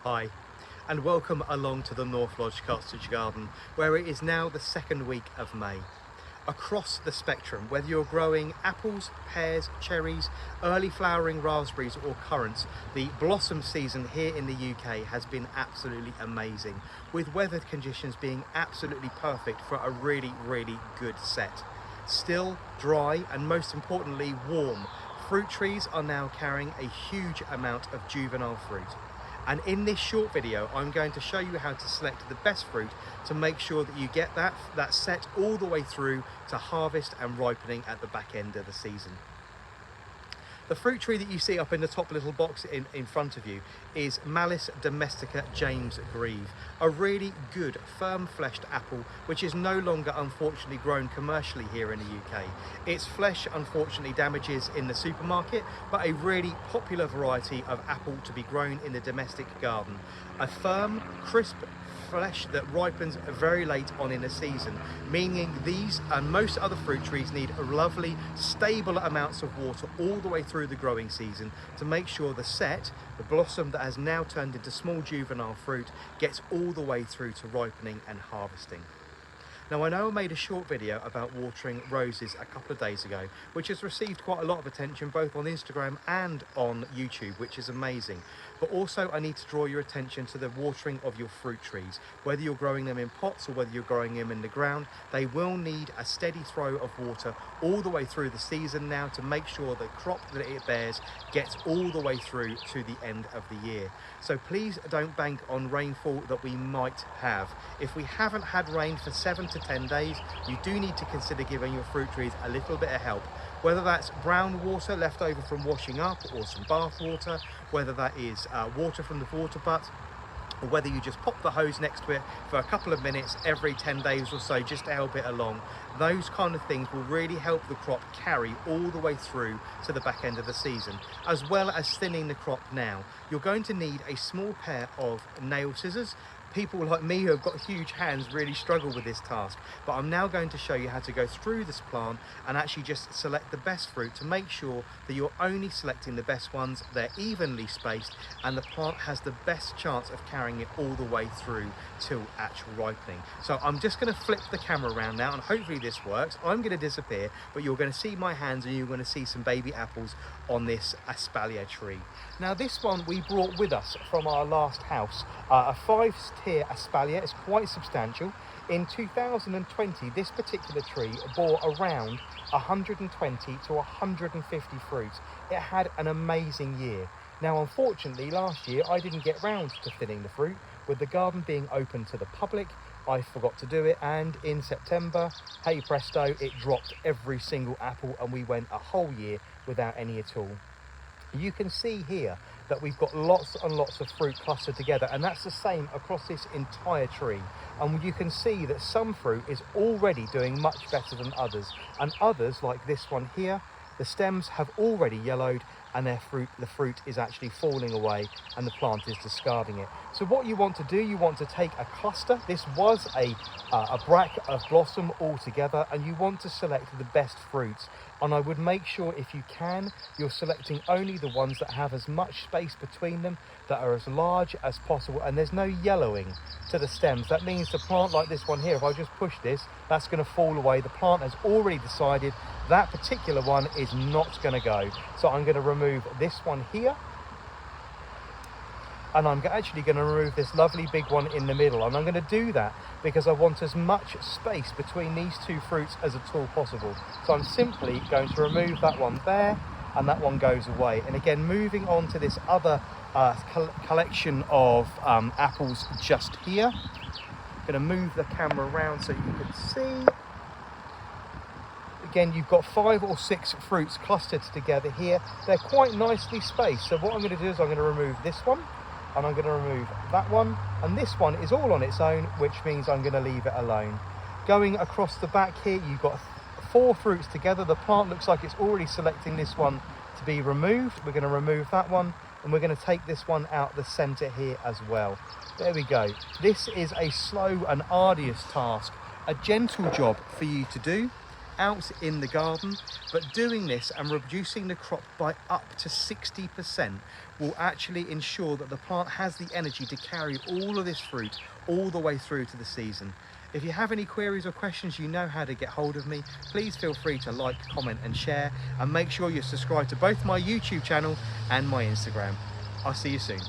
Hi, and welcome along to the North Lodge Castledge Garden, where it is now the second week of May. Across the spectrum, whether you're growing apples, pears, cherries, early flowering raspberries or currants, the blossom season here in the UK has been absolutely amazing, with weather conditions being absolutely perfect for a really good set. Still dry and most importantly warm, fruit trees are now carrying a huge amount of juvenile fruit. And in this short video, I'm going to show you how to select the best fruit to make sure that you get that set all the way through to harvest and ripening at the back end of the season. The fruit tree that you see up in the top little box in front of you is Malus domestica James Grieve, a really good firm-fleshed apple which is no longer unfortunately grown commercially here in the UK. Its flesh unfortunately damages in the supermarket, but a really popular variety of apple to be grown in the domestic garden. A firm, crisp flesh that ripens very late on in the season, meaning these and most other fruit trees need lovely stable amounts of water all the way through the growing season to make sure the blossom that has now turned into small juvenile fruit, gets all the way through to ripening and harvesting. Now, I know I made a short video about watering roses a couple of days ago, which has received quite a lot of attention both on Instagram and on YouTube, which is amazing. But also I need to draw your attention to the watering of your fruit trees. Whether you're growing them in pots or whether you're growing them in the ground, they will need a steady throw of water all the way through the season now to make sure the crop that it bears gets all the way through to the end of the year. So please don't bank on rainfall that we might have. If we haven't had rain for 7 to 10 days, you do need to consider giving your fruit trees a little bit of help. Whether that's brown water left over from washing up or some bath water, whether that is water from the water butt, or whether you just pop the hose next to it for a couple of minutes every 10 days or so just to help it along. Those kind of things will really help the crop carry all the way through to the back end of the season, as well as thinning the crop now. You're going to need a small pair of nail scissors. People like me who have got huge hands really struggle with this task, but I'm now going to show you how to go through this plant and actually just select the best fruit to make sure that you're only selecting the best ones, they're evenly spaced, and the plant has the best chance of carrying it all the way through till actual ripening. So I'm just going to flip the camera around now and hopefully this works. I'm going to disappear, but you're going to see my hands and you're going to see some baby apples on this espalier tree. Now this one we brought with us from our last house, a 5-tier espalier. It's quite substantial. In 2020 this particular tree bore around 120 to 150 fruit. It had an amazing year. Now unfortunately last year I didn't get round to thinning the fruit. With the garden being open to the public, I forgot to do it, and in September, hey presto, it dropped every single apple and we went a whole year without any at all. You can see here that we've got lots and lots of fruit clustered together, and that's the same across this entire tree. And you can see that some fruit is already doing much better than others, and others like this one here, the stems have already yellowed and the fruit is actually falling away and the plant is discarding it. So what you want to do, you want to take a cluster. This was a bract of blossom all together, and you want to select the best fruits. And I would make sure, if you can, you're selecting only the ones that have as much space between them, that are as large as possible, and there's no yellowing to the stems. That means the plant like this one here, if I just push this, that's going to fall away. The plant has already decided that particular one is not going to go. So I'm going to remove this one here, and I'm actually going to remove this lovely big one in the middle. And I'm going to do that because I want as much space between these two fruits as at all possible. So I'm simply going to remove that one there, and that one goes away. And again, moving on to this other collection of apples just here. I'm going to move the camera around so you can see. Again, you've got 5 or 6 fruits clustered together here. They're quite nicely spaced. So what I'm going to do is I'm going to remove this one, and I'm going to remove that one, and this one is all on its own, which means I'm going to leave it alone. Going across the back here, you've got 4 fruits together. The plant looks like it's already selecting this one to be removed. We're going to remove that one, and we're going to take this one out the center here as well. There we go. This is a slow and arduous task, a gentle job for you to do. out in the garden, but doing this and reducing the crop by up to 60% will actually ensure that the plant has the energy to carry all of this fruit all the way through to the season. If you have any queries or questions, you know how to get hold of me. Please feel free to like, comment and share, and make sure you're subscribed to both my YouTube channel and my Instagram. I'll see you soon.